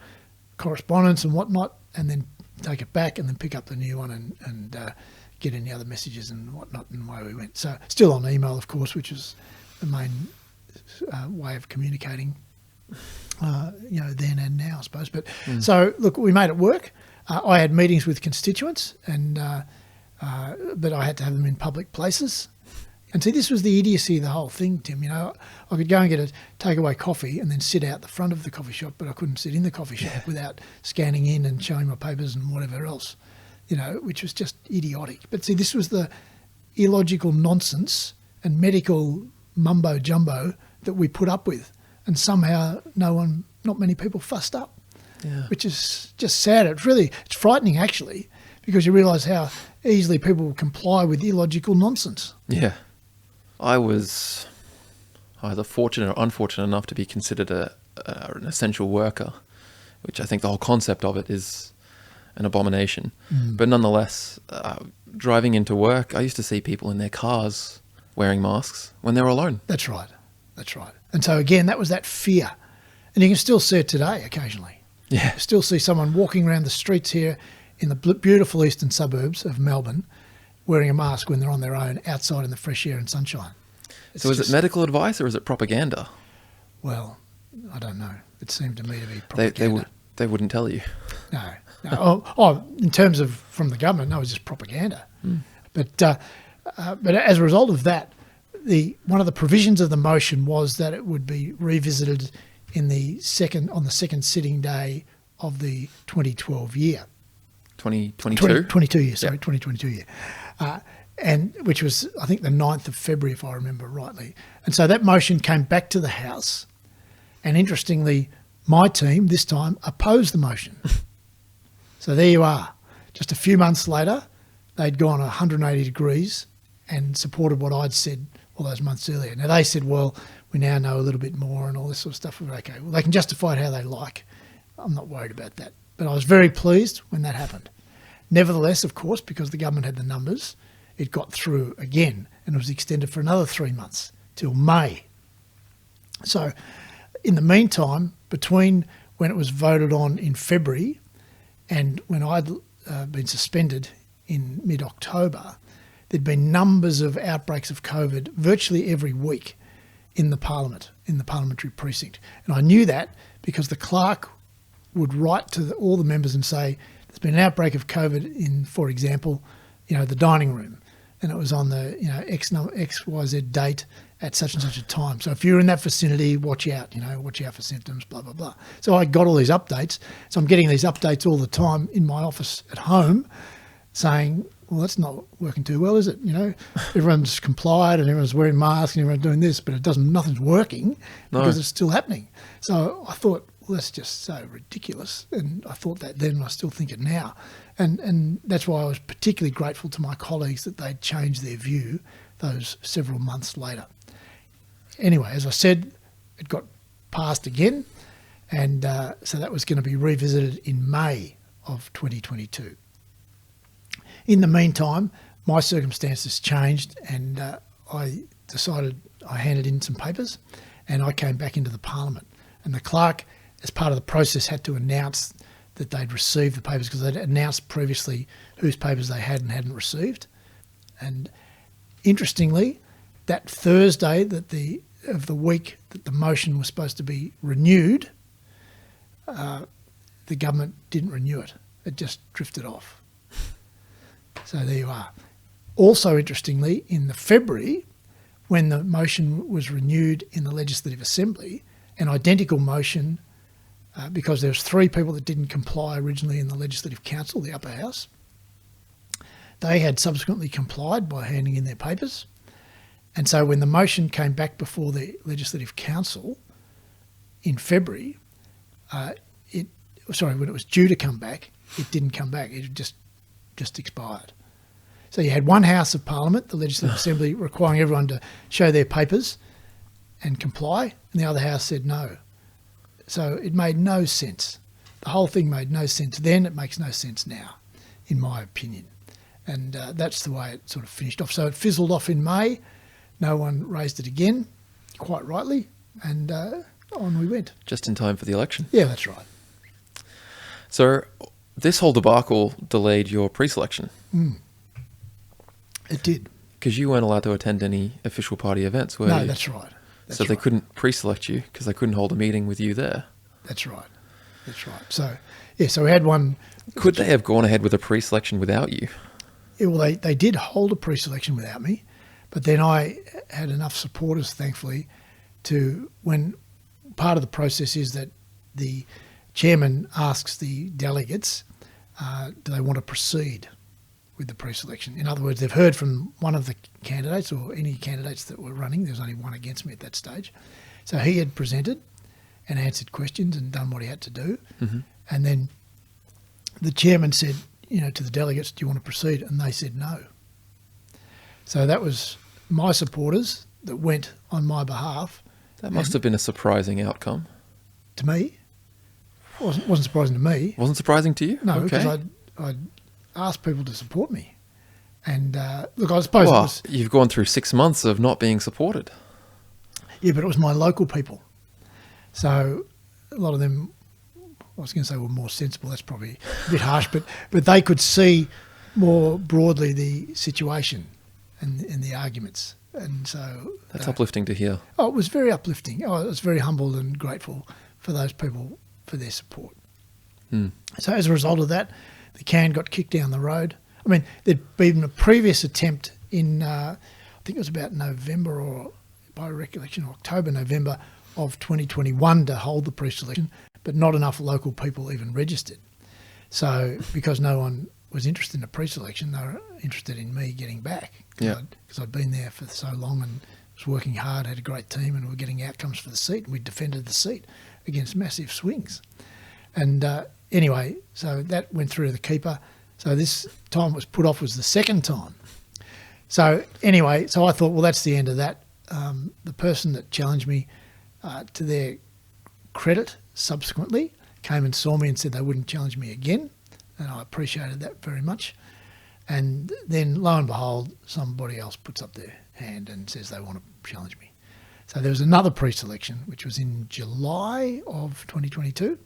correspondence and whatnot, and then take it back and then pick up the new one and get any other messages and whatnot, and away we went. So still on email, of course, which is the main way of communicating then and now, I suppose. But so look, we made it work. I had meetings with constituents, but I had to have them in public places. And see, this was the idiocy of the whole thing, Tim. I could go and get a takeaway coffee and then sit out the front of the coffee shop, but I couldn't sit in the coffee shop without scanning in and showing my papers and whatever else, which was just idiotic. But see, this was the illogical nonsense and medical mumbo jumbo that we put up with. and somehow not many people fussed up, Yeah. which is just sad. It's frightening actually, because you realise how easily people will comply with illogical nonsense. Yeah. I was either fortunate or unfortunate enough to be considered an essential worker, which I think the whole concept of it is an abomination. But nonetheless, driving into work, I used to see people in their cars wearing masks when they were alone. That's right. And so again, that was that fear. And you can still see it today occasionally. Yeah. You still see someone walking around the streets here in the beautiful eastern suburbs of Melbourne wearing a mask when they're on their own outside in the fresh air and sunshine. So is it medical advice or is it propaganda? Well, I don't know. It seemed to me to be propaganda. They wouldn't tell you. No. In terms of from the government, no, it was just propaganda. But as a result of that, one of the provisions of the motion was that it would be revisited on the second sitting day of the 2012 year. 2022? 2022 year, sorry, Yep. 2022 year. And which was, I think, the 9th of February, if I remember rightly. And so that motion came back to the House. And interestingly, my team this time opposed the motion. So there you are. Just a few months later, they'd gone 180 degrees and supported what I'd said all those months earlier. Now they said, well, we now know a little bit more and all this sort of stuff. Okay, well, they can justify it how they like. I'm not worried about that. But I was very pleased when that happened. Nevertheless, of course, because the government had the numbers, it got through again and it was extended for another 3 months till May. So in the meantime, between when it was voted on in February and when I'd been suspended in mid-October, there'd been numbers of outbreaks of COVID virtually every week in the Parliament, in the parliamentary precinct. And I knew that because the clerk would write to all the members and say, there's been an outbreak of COVID in, for example, the dining room. And it was on the, XYZ date at such and such a time. So if you're in that vicinity, watch out, watch out for symptoms, blah, blah, blah. So I got all these updates. So I'm getting these updates all the time in my office at home saying, well, that's not working too well, is it? Everyone's complied and everyone's wearing masks and everyone's doing this, but nothing's working because it's still happening. So I thought, well, that's just so ridiculous. And I thought that then, and I still think it now. And that's why I was particularly grateful to my colleagues that they'd changed their view those several months later. Anyway, as I said, it got passed again. And so that was going to be revisited in May of 2022. In the meantime, my circumstances changed and I decided I handed in some papers and I came back into the Parliament. And the clerk, as part of the process, had to announce that they'd received the papers because they'd announced previously whose papers they had and hadn't received. And interestingly, that Thursday of the week that the motion was supposed to be renewed, the government didn't renew it. It just drifted off. So there you are. Also interestingly, in the February, when the motion was renewed in the Legislative Assembly, an identical motion, because there was 3 people that didn't comply originally in the Legislative Council, the upper house. They had subsequently complied by handing in their papers. And so when the motion came back before the Legislative Council in February, when it was due to come back, it didn't come back. It just expired. So you had one House of Parliament, the Legislative Assembly, requiring everyone to show their papers and comply, and the other House said no. So it made no sense. The whole thing made no sense then. It makes no sense now, in my opinion. And that's the way it sort of finished off. So it fizzled off in May. No one raised it again, quite rightly, and on we went. Just in time for the election. Yeah, that's right. So this whole debacle delayed your pre-selection. It did. Because you weren't allowed to attend any official party events, were you? No, that's right. So they couldn't pre-select you because they couldn't hold a meeting with you there. That's right. So, so we had one. Could they have gone ahead with a pre-selection without you? Yeah, well, they did hold a pre-selection without me, but then I had enough supporters, thankfully, when part of the process is that the chairman asks the delegates, do they want to proceed with the pre-selection? In other words, they've heard from one of the candidates or any candidates that were running. There was only one against me at that stage. So he had presented and answered questions and done what he had to do. And then the chairman said, to the delegates, do you want to proceed? And they said no. So that was my supporters that went on my behalf. That must have been a surprising outcome. To me. Wasn't surprising to me. Wasn't surprising to you? No, Okay. because I'd asked people to support me. And look, I suppose it was... You've gone through 6 months of not being supported. Yeah, but it was my local people. So a lot of them, I was going to say, were more sensible. That's probably a bit harsh, but they could see more broadly the situation and the arguments. And so... That's uplifting to hear. Oh, it was very uplifting. I was very humbled and grateful for those people for their support. So as a result of that, the can got kicked down the road. I mean, there'd been a previous attempt in, I think it was about November or, by recollection, October, November of 2021 to hold the pre-selection, but not enough local people even registered. So because no one was interested in a pre-selection, they were interested in me getting back. Because I'd been there for so long and was working hard, had a great team, and we were getting outcomes for the seat. And we defended the seat against massive swings. And anyway, so that went through to the keeper. So this time it was put off was the second time. So anyway, so I thought, well, that's the end of that. The person that challenged me, to their credit, subsequently came and saw me and said they wouldn't challenge me again. And I appreciated that very much. And then, lo and behold, somebody else puts up their hand and says they want to challenge me. So there was another pre-selection, which was in July of 2022.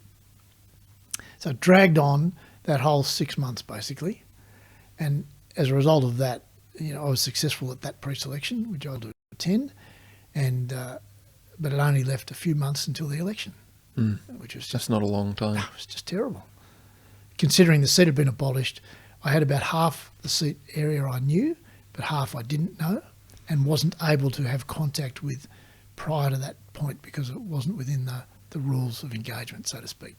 So it dragged on that whole 6 months, basically. And as a result of that, I was successful at that pre-selection, which I'll do 10. And but it only left a few months until the election, which was just... That's not a long time. It was just terrible. Considering the seat had been abolished, I had about half the seat area I knew, but half I didn't know, and wasn't able to have contact with prior to that point because it wasn't within the rules of engagement, so to speak.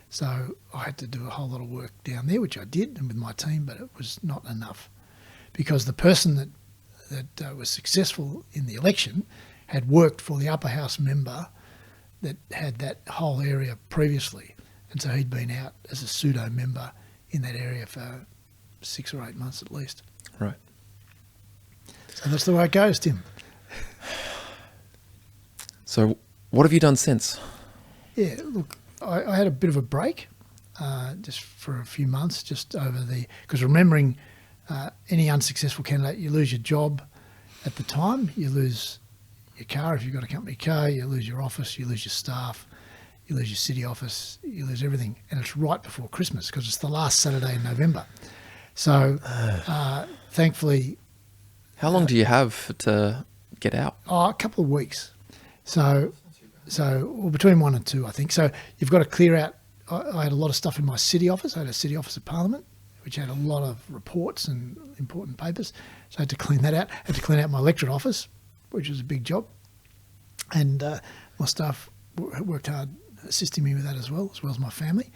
So I had to do a whole lot of work down there, which I did, and with my team, but it was not enough. Because the person that was successful in the election had worked for the upper house member that had that whole area previously. And so he'd been out as a pseudo member in that area for 6 or 8 months at least. Right. So that's the way it goes, Tim. So what have you done since? Yeah, look, I had a bit of a break just for a few months, just over because remembering any unsuccessful candidate, you lose your job at the time, you lose your car if you've got a company car, you lose your office, you lose your staff, you lose your city office, you lose everything. And it's right before Christmas because it's the last Saturday in November. So thankfully... How long do you have to get out? A couple of weeks. So well, between 1 and 2, I think. So you've got to clear out... I had a lot of stuff in my city office. I had a city office of Parliament, which had a lot of reports and important papers. So I had to clean that out. I had to clean out my electorate office, which was a big job. And my staff worked hard assisting me with that as well as my family.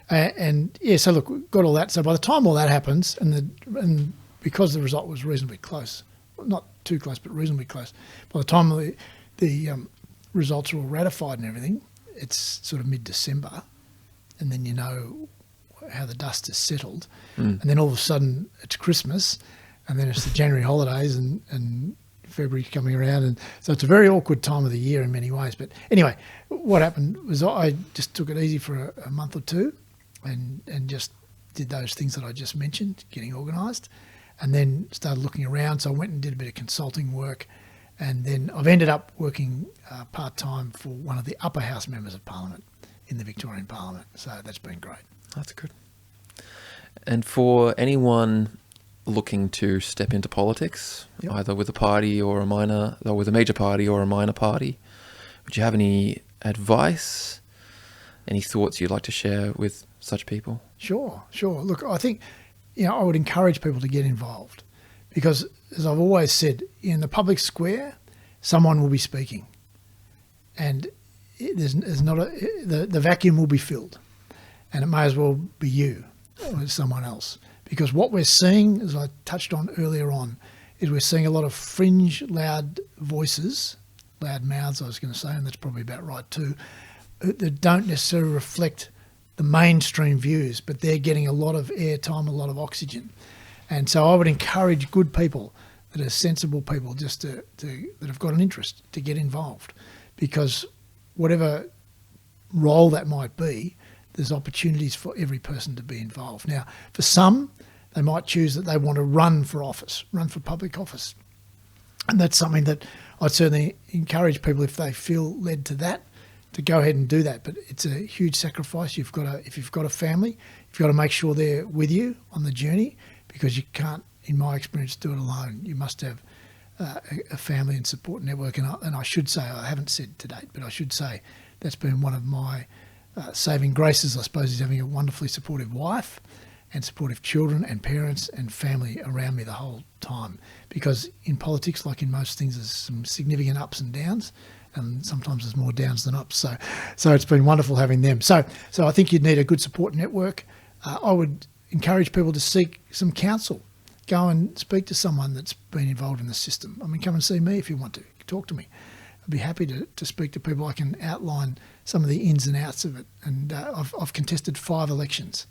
And yeah, so look, we've got all that. So by the time all that happens, and because the result was reasonably close, not too close, but reasonably close, by the time the results are all ratified and everything, it's sort of mid-December, and then you know how the dust has settled. And then all of a sudden it's Christmas, and then it's the January holidays and February coming around, and so it's a very awkward time of the year in many ways. But anyway, what happened was I just took it easy for a month or two and just did those things that I just mentioned, getting organised, and then started looking around. So I went and did a bit of consulting work, and then I've ended up working part-time for one of the upper house members of Parliament in the Victorian Parliament. So that's been great. That's good. And for anyone looking to step into politics, either with a party or with a major party or a minor party, would you have any advice, any thoughts you'd like to share with such people? Sure. Look, I think, I would encourage people to get involved because, as I've always said, in the public square, someone will be speaking, and there's not the vacuum will be filled, and it may as well be you or someone else. Because what we're seeing, as I touched on earlier on, is we're seeing a lot of fringe, loud voices, loud mouths, I was going to say, and that's probably about right too, that don't necessarily reflect the mainstream views, but they're getting a lot of airtime, a lot of oxygen. And so I would encourage good people that are sensible people just that have got an interest to get involved, because whatever role that might be, there's opportunities for every person to be involved. Now, for some, they might choose that they want to run for office, run for public office. And that's something that I'd certainly encourage people, if they feel led to that, to go ahead and do that. But it's a huge sacrifice. If you've got a family, you've got to make sure they're with you on the journey, because you can't, in my experience, do it alone. You must have a family and support network. And I should say, I haven't said to date, but I should say that's been one of my saving graces, I suppose, is having a wonderfully supportive wife and supportive children and parents and family around me the whole time. Because in politics, like in most things, there's some significant ups and downs, and sometimes there's more downs than ups. So it's been wonderful having them. So I think you'd need a good support network. I would encourage people to seek some counsel. Go and speak to someone that's been involved in the system. I mean, come and see me if you want to. Talk to me. I'd be happy to speak to people. I can outline some of the ins and outs of it. And I've contested 5 elections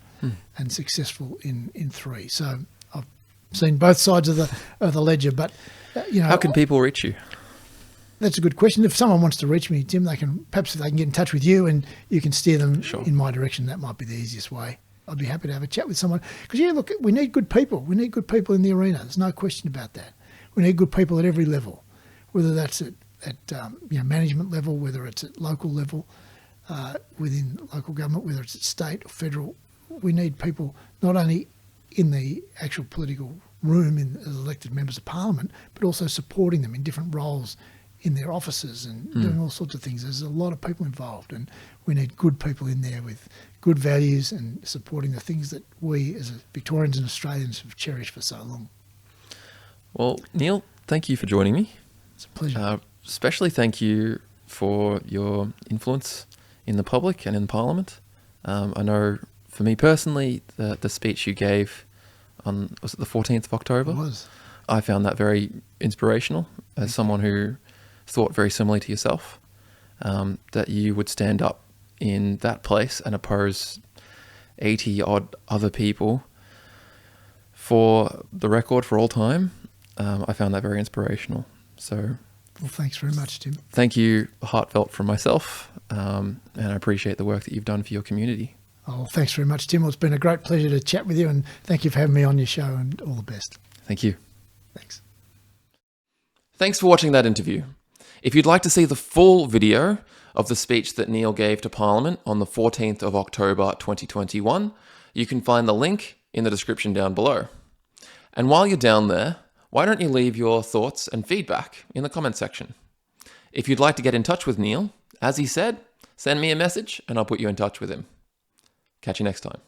and successful in 3. So I've seen both sides of the ledger. But how can people reach you? That's a good question. If someone wants to reach me, Tim, perhaps they can get in touch with you and you can steer them in my direction. That might be the easiest way. I'd be happy to have a chat with someone, because look, we need good people. We need good people in the arena. There's no question about that. We need good people at every level, whether that's at management level, whether it's at local level, within local government, whether it's at state or federal. We need people not only in the actual political room as elected members of parliament, but also supporting them in different roles in their offices and doing all sorts of things. There's a lot of people involved, and we need good people in there with good values and supporting the things that we as Victorians and Australians have cherished for so long. Well, Neil, thank you for joining me. It's a pleasure. Especially thank you for your influence in the public and in Parliament. I know for me personally, the speech you gave on, was it the 14th of October? It was. I found that very inspirational as someone who thought very similarly to yourself, that you would stand up in that place and oppose 80 odd other people for the record for all time. I found that very inspirational. So, well, thanks very much, Tim. Thank you, heartfelt from myself, and I appreciate the work that you've done for your community. Oh, thanks very much, Tim. Well, it's been a great pleasure to chat with you, and thank you for having me on your show, and all the best. Thank you. Thanks. Thanks for watching that interview. If you'd like to see the full video of the speech that Neil gave to Parliament on the 14th of October 2021, you can find the link in the description down below. And while you're down there, why don't you leave your thoughts and feedback in the comment section? If you'd like to get in touch with Neil, as he said, send me a message and I'll put you in touch with him. Catch you next time.